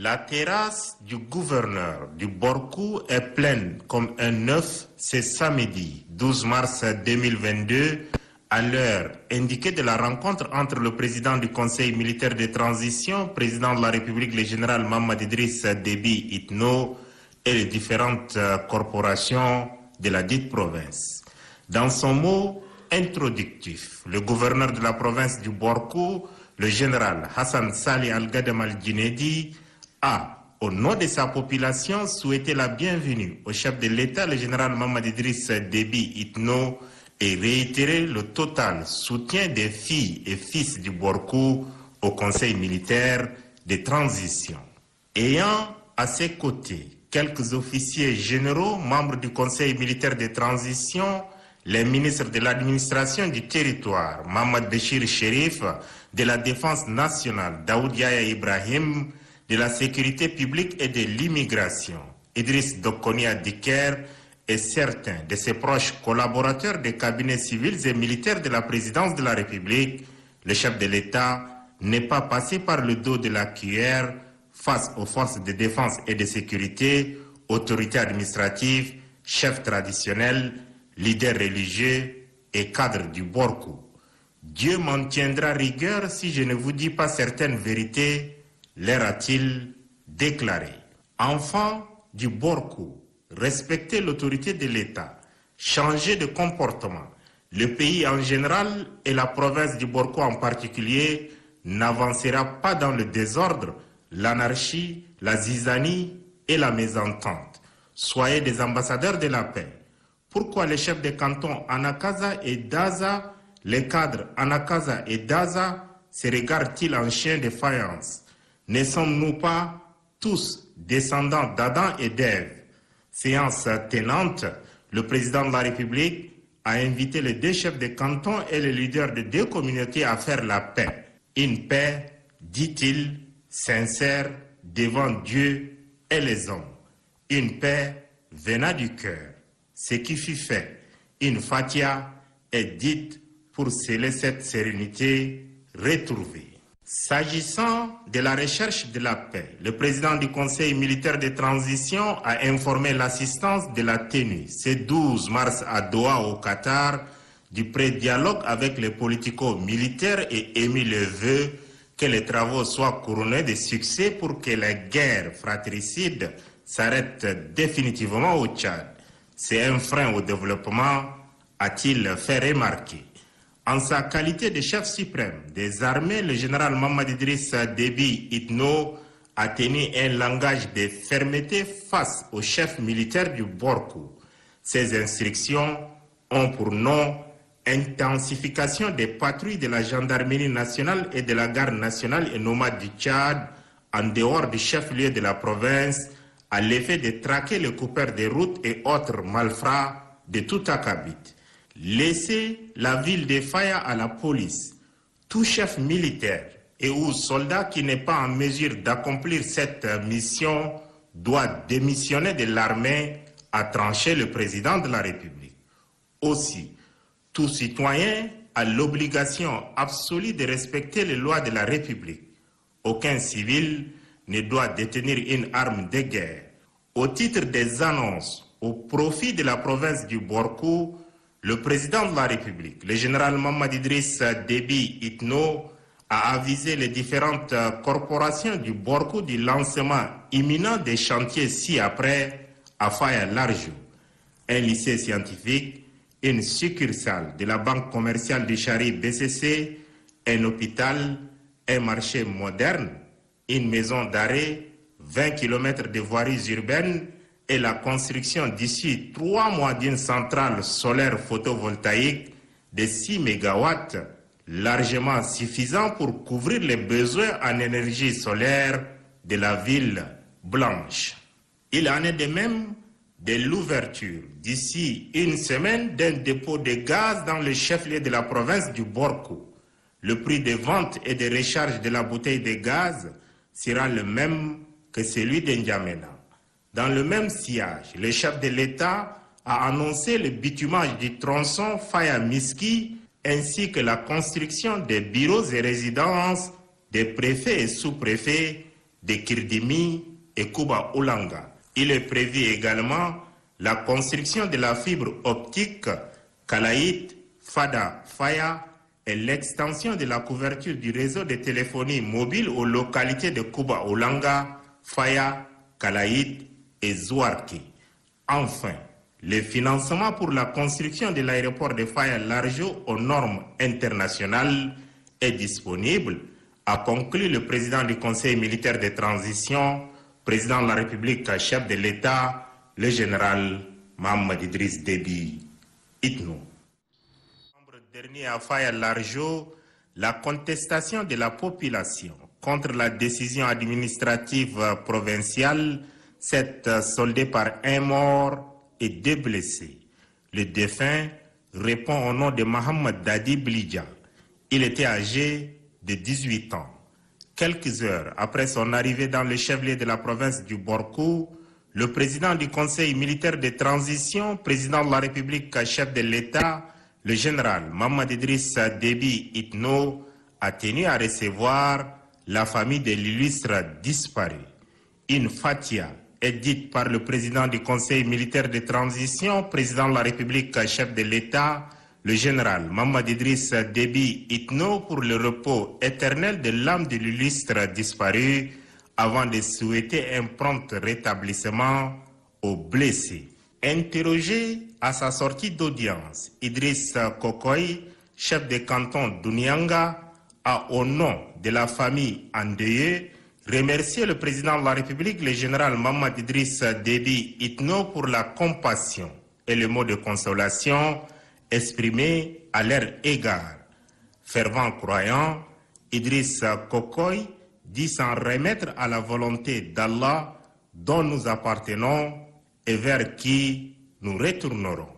La terrasse du gouverneur du Borkou est pleine comme un œuf ce samedi 12 mars 2022 à l'heure indiquée de la rencontre entre le président du Conseil militaire de transition, président de la République, le général Mohamed Idriss Déby Itno et les différentes corporations de la dite province. Dans son mot introductif, le gouverneur de la province du Borkou, le général Hassan Salih Al-Gadam Al-Jinedi, a, au nom de sa population, souhaité la bienvenue au chef de l'État, le général Mohamed Idriss Déby Itno, et réitéré le total soutien des filles et fils du Borkou au Conseil militaire de transition. Ayant à ses côtés quelques officiers généraux, membres du Conseil militaire de transition, les ministres de l'administration du territoire, Mohamed Béchir Chérif, de la défense nationale, Daoud Yahya Ibrahim, de la sécurité publique et de l'immigration, Idriss Dokonia Diker, et certains de ses proches collaborateurs des cabinets civils et militaires de la présidence de la République, le chef de l'État n'est pas passé par le dos de la cuillère face aux forces de défense et de sécurité, autorités administratives, chefs traditionnels, leaders religieux et cadres du Borkou. Dieu m'en tiendra rigueur si je ne vous dis pas certaines vérités, leur a-t-il déclaré. Enfants du Borkou, respectez l'autorité de l'État, changez de comportement. Le pays en général et la province du Borkou en particulier n'avancera pas dans le désordre, l'anarchie, la zizanie et la mésentente. Soyez des ambassadeurs de la paix. Pourquoi les chefs des cantons Anakaza et Daza, les cadres Anakaza et Daza, se regardent-ils en chiens de faïence? Ne sommes-nous pas tous descendants d'Adam et d'Ève? Séance tenante, le président de la République a invité les deux chefs de canton et les leaders de deux communautés à faire la paix. Une paix, dit-il, sincère devant Dieu et les hommes. Une paix venant du cœur. Ce qui fut fait, une fatia est dite pour sceller cette sérénité retrouvée. S'agissant de la recherche de la paix, le président du Conseil militaire de transition a informé l'assistance de la tenue ce 12 mars à Doha au Qatar du pré-dialogue avec les politico-militaires et émis le vœu que les travaux soient couronnés de succès pour que la guerre fratricide s'arrête définitivement au Tchad. C'est un frein au développement, a-t-il fait remarquer. En sa qualité de chef suprême des armées, le général Mohamed Idriss Déby Itno a tenu un langage de fermeté face au chef militaire du Borkou. Ces instructions ont pour nom intensification des patrouilles de la gendarmerie nationale et de la garde nationale et nomade du Tchad en dehors du chef-lieu de la province à l'effet de traquer les coupeurs de routes et autres malfrats de tout acabit. Laisser la ville de Faya à la police. Tout chef militaire et ou soldat qui n'est pas en mesure d'accomplir cette mission doit démissionner de l'armée, a tranché le président de la République. Aussi, tout citoyen a l'obligation absolue de respecter les lois de la République. Aucun civil ne doit détenir une arme de guerre. Au titre des annonces au profit de la province du Borkou, le président de la République, le général Mohamed Idriss Déby Itno, a avisé les différentes corporations du Borkou du lancement imminent des chantiers ci-après à Faya Larjou, un lycée scientifique, une succursale de la Banque commerciale du Chari BCC, un hôpital, un marché moderne, une maison d'arrêt, 20 km de voiries urbaines et la construction d'ici 3 mois d'une centrale solaire photovoltaïque de 6 MW, largement suffisant pour couvrir les besoins en énergie solaire de la ville blanche. Il en est de même de l'ouverture d'ici une semaine d'un dépôt de gaz dans le chef-lieu de la province du Borkou. Le prix de vente et de recharge de la bouteille de gaz sera le même que celui d'N'Djamena. Dans le même sillage, le chef de l'État a annoncé le bitumage du tronçon Faya-Miski ainsi que la construction des bureaux et résidences des préfets et sous-préfets de Kirdimi et Kuba Olanga. Il est prévu également la construction de la fibre optique Kalaït Fada Faya et l'extension de la couverture du réseau de téléphonie mobile aux localités de Kuba Olanga, Faya, Kalaït et Zouarki. Enfin, le financement pour la construction de l'aéroport de Faya Largeau aux normes internationales est disponible, a conclu le président du Conseil militaire de transition, président de la République, chef de l'État, le général Mohamed Idriss Déby Itno. Dernier à Faya Largeau, la contestation de la population contre la décision administrative provinciale s'est soldée par un mort et 2 blessés. Le défunt répond au nom de Mohamed Dadi Blidja. Il était âgé de 18 ans. Quelques heures après son arrivée dans le chef-lieu de la province du Borkou, le président du Conseil militaire de transition, président de la République, chef de l'État, le général Mohamed Idriss Déby Itno, a tenu à recevoir la famille de l'illustre disparu. Une fatia est dite par le président du Conseil militaire de transition, président de la République, chef de l'État, le général Mohamed Idriss Déby Itno, pour le repos éternel de l'âme de l'illustre disparu, avant de souhaiter un prompt rétablissement aux blessés. Interrogé à sa sortie d'audience, Idriss Kokoy, chef de canton d'Ounianga, a, au nom de la famille endeuillée, remercié le président de la République, le général Mohamed Idriss Déby Itno, pour la compassion et le mot de consolation exprimés à leur égard. Fervent croyant, Idriss Kokoy dit s'en remettre à la volonté d'Allah dont nous appartenons et vers qui nous retournerons.